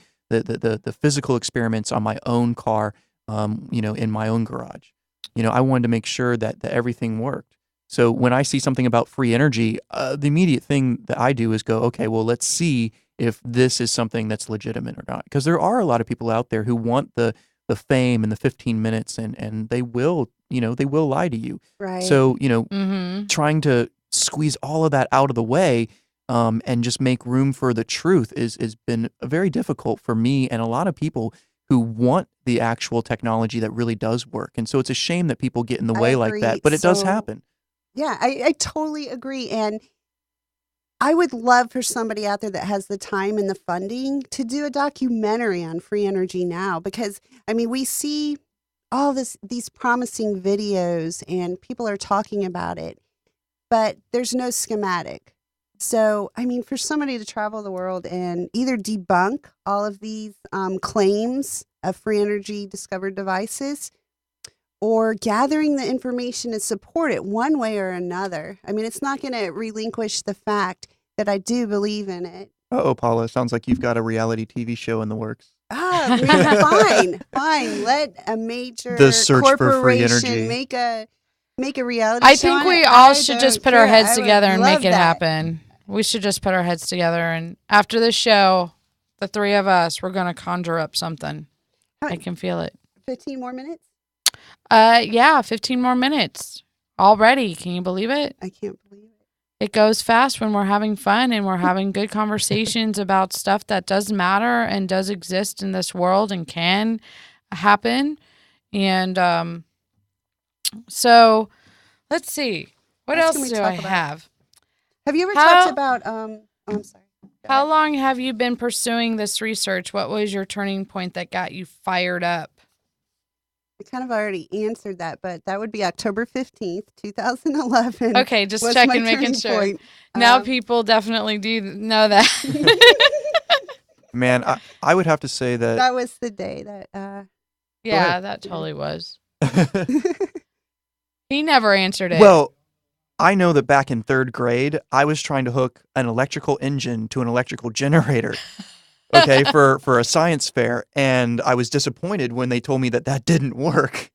D: physical experiments on my own car, in my own garage. I wanted to make sure that everything worked. So when I see something about free energy, the immediate thing that I do is go, okay, well, let's see if this is something that's legitimate or not. Because there are a lot of people out there who want the fame and the 15 minutes and they will lie to you.
C: Right.
D: So,
B: Mm-hmm.
D: trying to squeeze all of that out of the way and just make room for the truth is been very difficult for me and a lot of people who want the actual technology that really does work. And so it's a shame that people get in the
C: I
D: way like
C: agree.
D: that, but it does
C: So-
D: happen.
C: Yeah, I totally agree. And I would love for somebody out there that has the time and the funding to do a documentary on free energy now, because we see all these promising videos and people are talking about it, but there's no schematic. So, for somebody to travel the world and either debunk all of these claims of free energy discovered devices or gathering the information to support it one way or another. It's not going to relinquish the fact that I do believe in it.
D: Uh-oh, Paula, sounds like you've got a reality TV show in the works.
C: Fine. Let a major
D: The search for free
C: corporation
D: energy.
C: make a reality
B: I
C: show
B: think
C: on
B: we
C: it.
B: all
C: I
B: should
C: don't
B: just put our
C: care.
B: heads
C: I would
B: together and
C: love
B: make it
C: that.
B: happen. We should just put our heads together, and after the show, the three of us, we're going to conjure up something. I can feel it.
C: 15 more minutes?
B: Yeah, 15 more minutes already. Can you believe it?
C: I can't believe it.
B: It goes fast when we're having fun and we're having good conversations about stuff that does matter and does exist in this world and can happen. And so let's see. What
C: What else
B: else
C: can we
B: do
C: talk
B: I
C: about?
B: have?
C: Have you ever
B: How-
C: talked about I'm sorry.
B: How long have you been pursuing this research? What was your turning point that got you fired up?
C: I kind of already answered that, but that would be October 15th, 2011.
B: Okay, just
C: was my
B: checking, making
C: turning
B: sure.
C: point.
B: Now
C: Um,
B: people definitely do know that.
D: Man, I would have to say that
C: that was the day that
B: Yeah,
D: ahead.
B: that totally was. He never answered it.
D: Well, I know that back in 3rd grade, I was trying to hook an electrical engine to an electrical generator, okay, for a science fair, and I was disappointed when they told me that didn't work.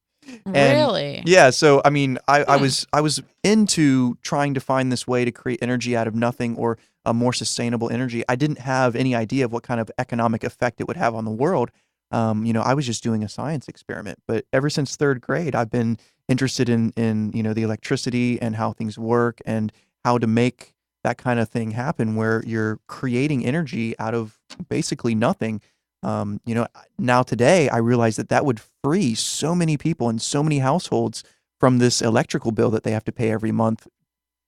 D: And
B: really?
D: yeah, so I was into trying to find this way to create energy out of nothing or a more sustainable energy. I didn't have any idea of what kind of economic effect it would have on the world. I was just doing a science experiment. But ever since 3rd grade, I've been interested in the electricity and how things work and how to make that kind of thing happen where you're creating energy out of basically nothing. Now today I realize that would free so many people and so many households from this electrical bill that they have to pay every month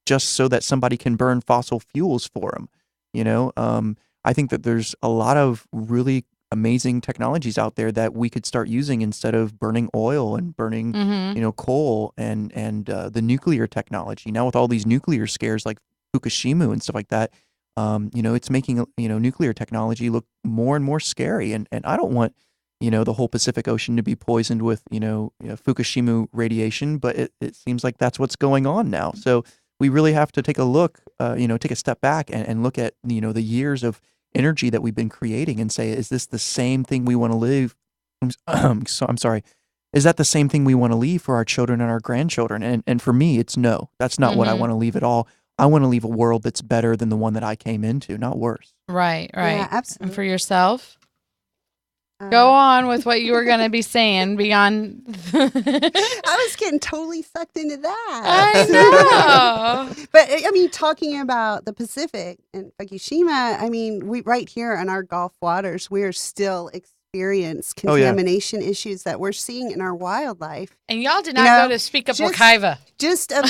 D: just so that somebody can burn fossil fuels for them. I think that there's a lot of really amazing technologies out there that we could start using instead of burning oil and burning, coal and the nuclear technology. Now with all these nuclear scares like Fukushima and stuff like that, it's making, nuclear technology look more and more scary. And I don't want, the whole Pacific Ocean to be poisoned with, Fukushima radiation, but it seems like that's what's going on now. So we really have to take a look, take a step back and look at, the years of energy that we've been creating and say, is this the same thing we want to live? I'm sorry. Is that the same thing we want to leave for our children and our grandchildren? And for me, it's no. That's not what I want to leave at all. I want to leave a world that's better than the one that I came into, not worse.
B: Right.
C: Yeah, absolutely.
B: And for yourself? Go on with what you were going to be saying beyond.
C: I was getting totally sucked into that.
B: I know.
C: But I mean, talking about the Pacific and Fukushima, I mean, we right here in our Gulf waters, we're still experiencing contamination issues that we're seeing in our wildlife.
B: And y'all did not go to Speak Up Wakaiva.
C: Just a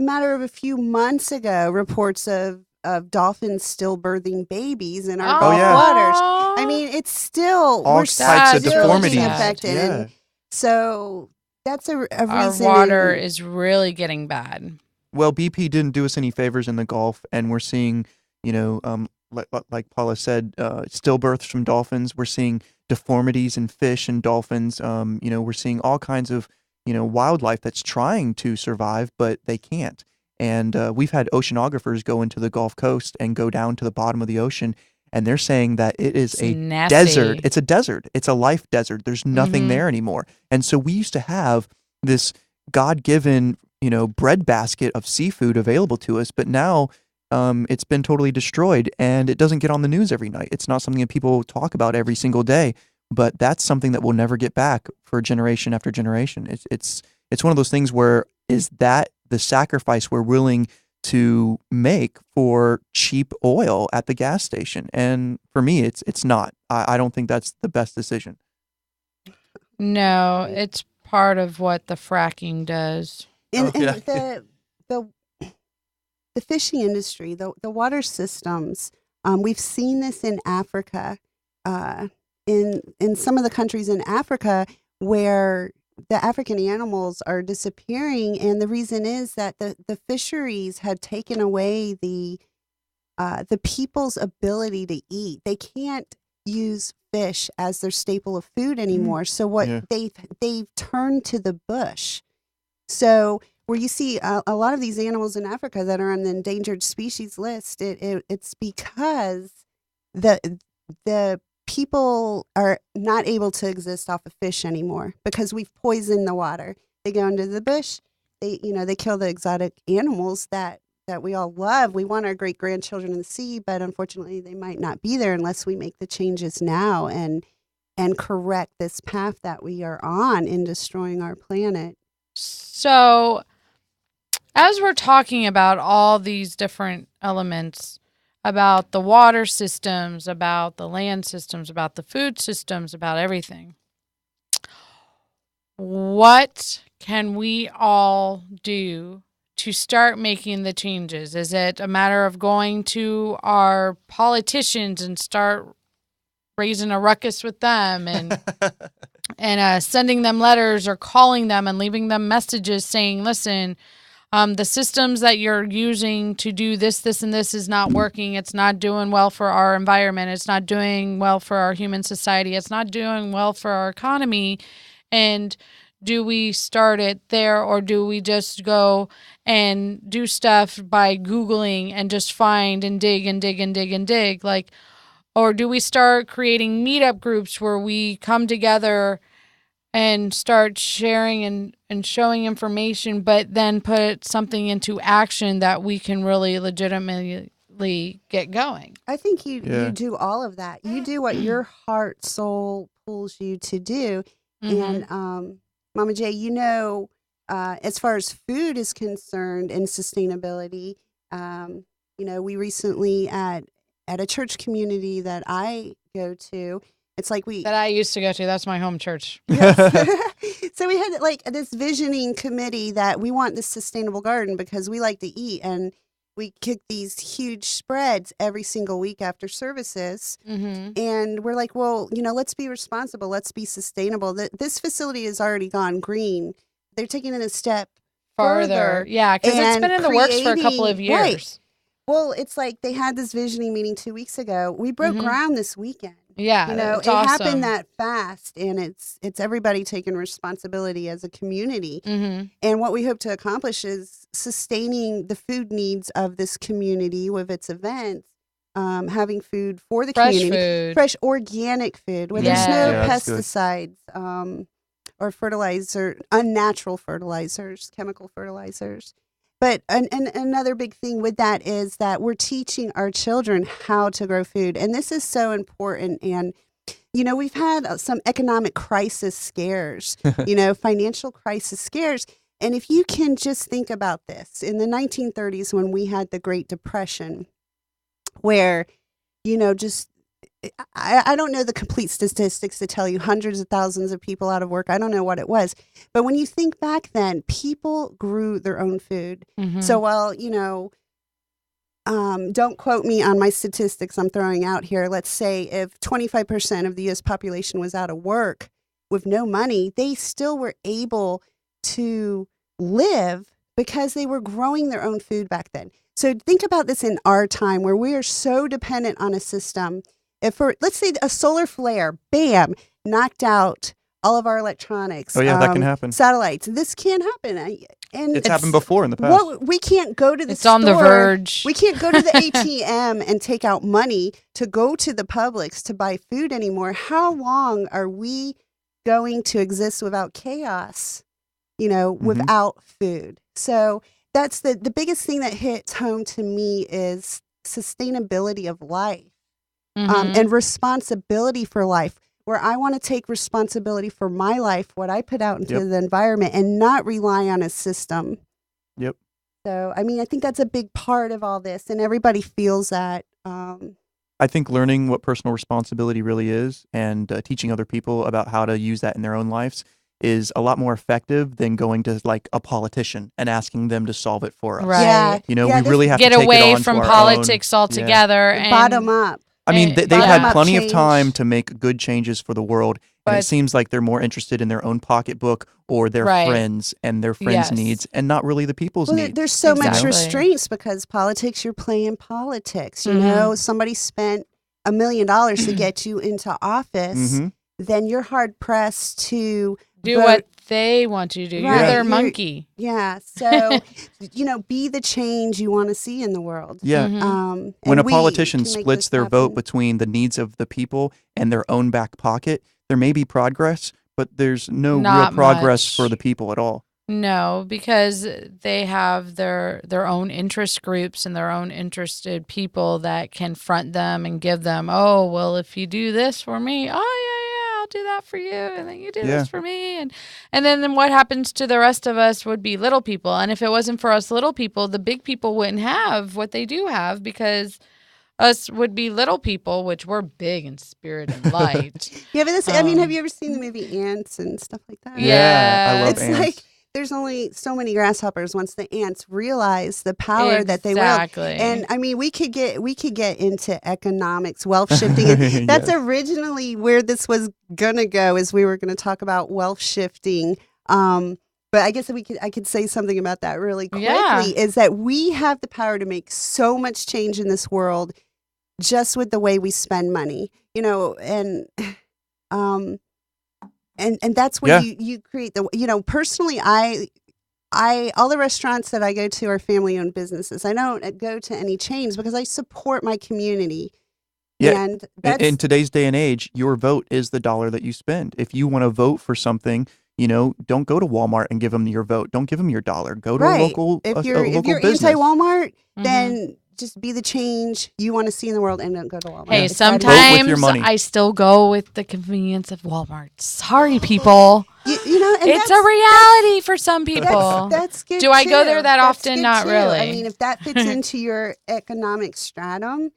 C: matter of a few months ago, reports of dolphins still birthing babies in our Gulf waters. I mean, it's still
D: all types of deformities
C: affected.
D: Yeah.
C: And so that's a reason.
B: Our water is really getting bad.
D: Well, BP didn't do us any favors in the Gulf, and we're seeing, like Paula said, stillbirths from dolphins. We're seeing deformities in fish and dolphins. We're seeing all kinds of, wildlife that's trying to survive, but they can't. And we've had oceanographers go into the Gulf Coast and go down to the bottom of the ocean, and they're saying that it is a desert. It's a desert. It's a life desert. There's nothing there anymore. And so we used to have this God-given, breadbasket of seafood available to us, but now it's been totally destroyed, and it doesn't get on the news every night. It's not something that people talk about every single day, but that's something that we'll never get back for generation after generation. It's one of those things where is that the sacrifice we're willing to make for cheap oil at the gas station? And for me, it's not. I don't think that's the best decision.
B: No, it's part of what the fracking does.
C: And the fishing industry, the water systems, we've seen this in Africa, in some of the countries in Africa where the African animals are disappearing, and the reason is that the fisheries had taken away the people's ability to eat. They can't use fish as their staple of food anymore. So they've turned to the bush. So where you see a lot of these animals in Africa that are on the endangered species list, it's because the people are not able to exist off of fish anymore because we've poisoned the water. They go into the bush. They kill the exotic animals that we all love. We want our great grandchildren in the sea, but unfortunately they might not be there unless we make the changes now and correct this path that we are on in destroying our planet.
B: So as we're talking about all these different elements, about the water systems, about the land systems, about the food systems, about everything, what can we all do to start making the changes? Is it a matter of going to our politicians and start raising a ruckus with them and sending them letters or calling them and leaving them messages saying, listen, the systems that you're using to do this, and this is not working. It's not doing well for our environment. It's not doing well for our human society. It's not doing well for our economy. And do we start it there, or do we just go and do stuff by Googling and just find and dig and dig and dig and dig? Like, or do we start creating meetup groups where we come together and start sharing and showing information, but then put something into action that we can really legitimately get going?
C: I think you do all of that. You do what your heart, soul pulls you to do. And Momma J, as far as food is concerned and sustainability, we recently at a church community that I go to, it's like
B: that I used to go to. That's my home church.
C: Yes. So we had like this visioning committee that we want this sustainable garden because we like to eat, and we cook these huge spreads every single week after services.
B: Mm-hmm.
C: And we're like, well, let's be responsible. Let's be sustainable. This facility has already gone green. They're taking it a step further.
B: Yeah, because it's been in the works for a couple of years.
C: Right. Well, it's like they had this visioning meeting 2 weeks ago. We broke ground this weekend.
B: Yeah,
C: it happened that fast, and it's everybody taking responsibility as a community.
B: Mm-hmm.
C: And what we hope to accomplish is sustaining the food needs of this community with its events, having food for the community, fresh organic food where there's no pesticides or fertilizer, unnatural fertilizers, chemical fertilizers. But another big thing with that is that we're teaching our children how to grow food. And this is so important. And, we've had some economic crisis scares, financial crisis scares. And if you can just think about this, in the 1930s when we had the Great Depression, where, I don't know the complete statistics to tell you, hundreds of thousands of people out of work. I don't know what it was. But when you think back then, people grew their own food.
B: Mm-hmm.
C: So while, don't quote me on my statistics I'm throwing out here. Let's say if 25% of the U.S. population was out of work with no money, they still were able to live because they were growing their own food back then. So think about this in our time where we are so dependent on a system. If let's say a solar flare, bam, knocked out all of our electronics.
D: Oh yeah, that can happen.
C: Satellites. This can happen. And
D: it's happened before in the past.
C: Well, we can't go to the store.
B: It's on the verge.
C: We can't go to the ATM and take out money to go to the Publix to buy food anymore. How long are we going to exist without chaos, without food? So that's the biggest thing that hits home to me is sustainability of life. And responsibility for life, where I want to take responsibility for my life, what I put out into the environment, and not rely on a system.
D: Yep.
C: So, I think that's a big part of all this, and everybody feels that.
D: I think learning what personal responsibility really is and teaching other people about how to use that in their own lives is a lot more effective than going to like a politician and asking them to solve it for us.
B: Right.
C: Yeah.
D: We really have
B: get
D: to take
B: away
D: it on
B: from
D: to our
B: politics
D: own.
B: altogether. And
C: bottom up.
D: I mean, they've had plenty of
C: change.
D: time to make good changes for the world, and it seems like they're more interested in their own pocketbook or their friends and their friends' needs, and not really the people's needs.
C: There's so much restraints because politics, you're playing politics. Somebody spent $1 million to get you into office, then you're hard pressed to
B: do what they want you to do. Right. You're their monkey.
C: Yeah. So, be the change you want to see in the world.
D: Yeah. When a politician splits their vote between the needs of the people and their own back pocket, there may be progress, but there's no real progress for the people at all.
B: No, because they have their own interest groups and their own interested people that can front them and give them, oh, well, if you do this for me, I'll do that for you, and then you do this for me, and then what happens to the rest of us would be little people, and if it wasn't for us little people, the big people wouldn't have what they do have because us would be little people, which we're big in spirit and light.
C: Yeah, but this, have you ever seen the movie Ants and stuff like that?
B: Yeah,
D: I love
C: it's
D: ants.
C: Like there's only so many grasshoppers once the ants realize the power that they will. And we could get into economics, wealth shifting. That's originally where this was gonna go, is we were gonna talk about wealth shifting. But I guess I could say something about that really quickly, is that we have the power to make so much change in this world just with the way we spend money, and that's where you create the, personally, I all the restaurants that I go to are family-owned businesses. I don't go to any chains because I support my community.
D: Yeah.
C: And
D: in today's day and age, your vote is the dollar that you spend. If you want to vote for something, don't go to Walmart and give them your vote. Don't give them your dollar. Go to a local
C: If
D: a
C: you're
D: business.
C: anti-Walmart, then just be the change you want to see in the world and don't go to Walmart.
B: Hey, sometimes I still go with the convenience of Walmart. Sorry, people.
C: You know, and
B: It's a reality for some people.
C: That's good.
B: Do I go
C: too.
B: there that
C: That's
B: often?
C: good
B: Not
C: too.
B: really.
C: I mean, if that fits into your economic stratum,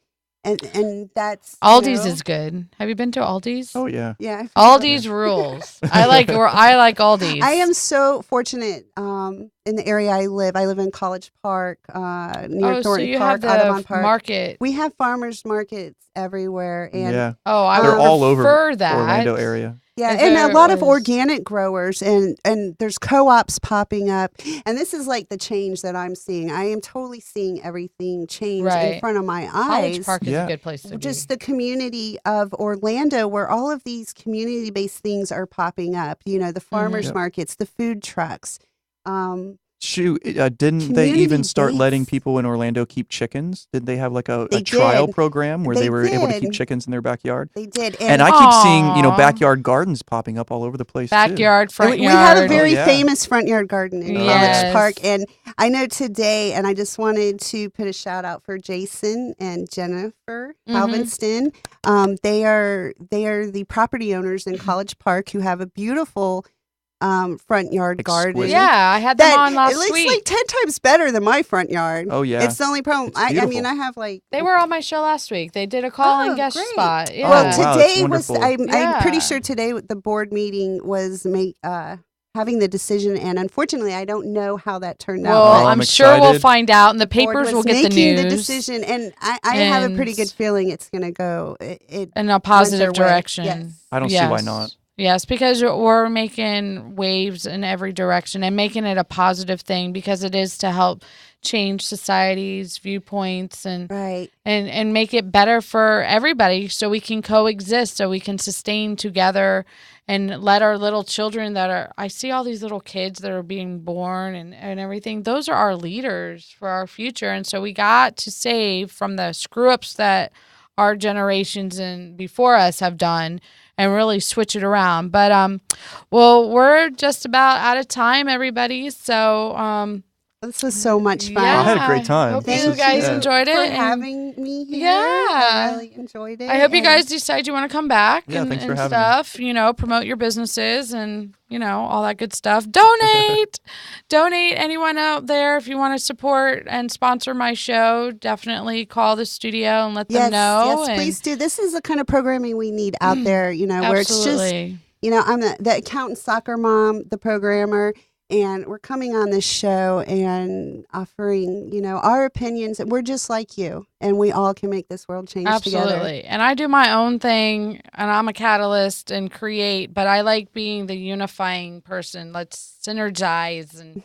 C: and that's
B: Aldi's is good. Have you been to Aldi's?
D: Oh yeah.
C: yeah.
B: Aldi's rules. I like Aldi's.
C: I am so fortunate in the area I live. I live in College Park, near
B: so
C: Thornton
B: you
C: Park,
B: have
C: Audubon
B: the
C: Park.
B: market.
C: We have farmers markets everywhere, and
D: Yeah.
B: Oh, I
D: They're
B: would
D: all over
B: prefer that.
D: Orlando area.
C: yeah,
B: If
C: and a
B: it
C: lot of
B: was-
C: organic growers, and there's co-ops popping up, and this is like the change that I'm seeing. I am totally seeing everything change in
B: Right.
C: front of my
B: College
C: eyes.
B: Park is
D: Yeah.
B: a good place to
C: Just
B: be.
C: the community of Orlando, where all of these community-based things are popping up. You know, the farmers
D: Yep.
C: markets, the food trucks.
D: Shoot, didn't they even start letting
C: Community-based.
D: people in Orlando keep chickens? Did they have like a
C: They
D: trial
C: did.
D: program where they
C: They
D: were able to keep
C: did.
D: chickens in their backyard?
C: They did,
D: And I keep seeing,
B: Aw.
D: backyard gardens popping up all over the place too.
B: Backyard, front
C: we
B: yard.
C: have a very
D: yeah.
C: famous front yard garden in
B: Yes.
C: College Park, and I know today, and I just wanted to put a shout out for Jason and Jennifer Halvinston. They are the property owners in College Park who have a beautiful front yard garden.
D: Exquisite.
B: Yeah, I had them on
C: It
B: last
C: looks
B: week.
C: like 10 times better than my front yard.
D: Oh yeah.
C: It's the only problem.
D: It's
C: I mean,
D: beautiful.
C: I have like
B: They were on my show last week. They did a call and guest
C: great.
B: spot. Yeah.
C: Well,
D: wow, that's
C: today was.
D: wonderful.
C: I'm pretty
B: Yeah.
C: sure today the board meeting was having the decision, and unfortunately, I don't know how that turned out.
B: Well,
C: but
B: I'm
D: I'm
B: sure we'll
D: excited.
B: find out, and the
C: board
B: papers
C: was
B: will get the
C: making
B: news
C: the decision, and I have a pretty good
B: And-
C: feeling it's going to go. It
B: in a
C: their
B: positive
C: way.
B: direction.
C: Yes.
D: I don't see why not.
B: Yes, because we're making waves in every direction and making it a positive thing, because it is to help change society's viewpoints and
C: right.
B: and make it better for everybody, so we can coexist, so we can sustain together, and let our little children I see all these little kids that are being born and everything. Those are our leaders for our future. And so we got to save from the screw ups that our generations and before us have done, and really switch it around. But well, we're just about out of time, everybody. So
C: This was so much fun.
B: yeah,
D: I had a great time.
B: Hope
C: Thank
B: you guys
C: you
B: enjoyed it
C: for
B: and
C: having me here.
B: Yeah.
C: I really enjoyed it.
B: I hope you
C: and-
B: guys decide you want to come back
D: Yeah,
B: and,
D: thanks for
B: and
D: having me.
B: stuff, promote your businesses and, all that good stuff. Donate. Donate, anyone out there. If you want to support and sponsor my show, definitely call the studio and let them know.
C: Yes,
B: and
C: please do. This is the kind of programming we need out there, where it's just,
B: Absolutely.
C: I'm the accountant soccer mom, the programmer, and we're coming on this show and offering, our opinions. We're just like you, and we all can make this world change together.
B: Absolutely. And I do my own thing, and I'm a catalyst and create, but I like being the unifying person. Let's synergize and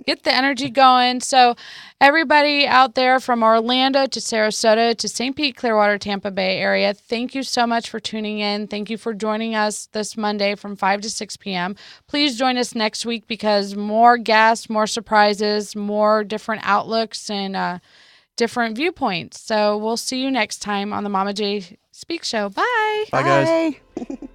B: get the energy going. So everybody out there from Orlando to Sarasota to St. Pete, Clearwater, Tampa Bay area, thank you so much for tuning in. Thank you for joining us this Monday from 5 to 6 p.m. Please join us next week, because more guests, more surprises, more different outlooks, and different viewpoints. So we'll see you next time on the Momma J Speaks Show. Bye.
D: Bye guys.
C: Bye.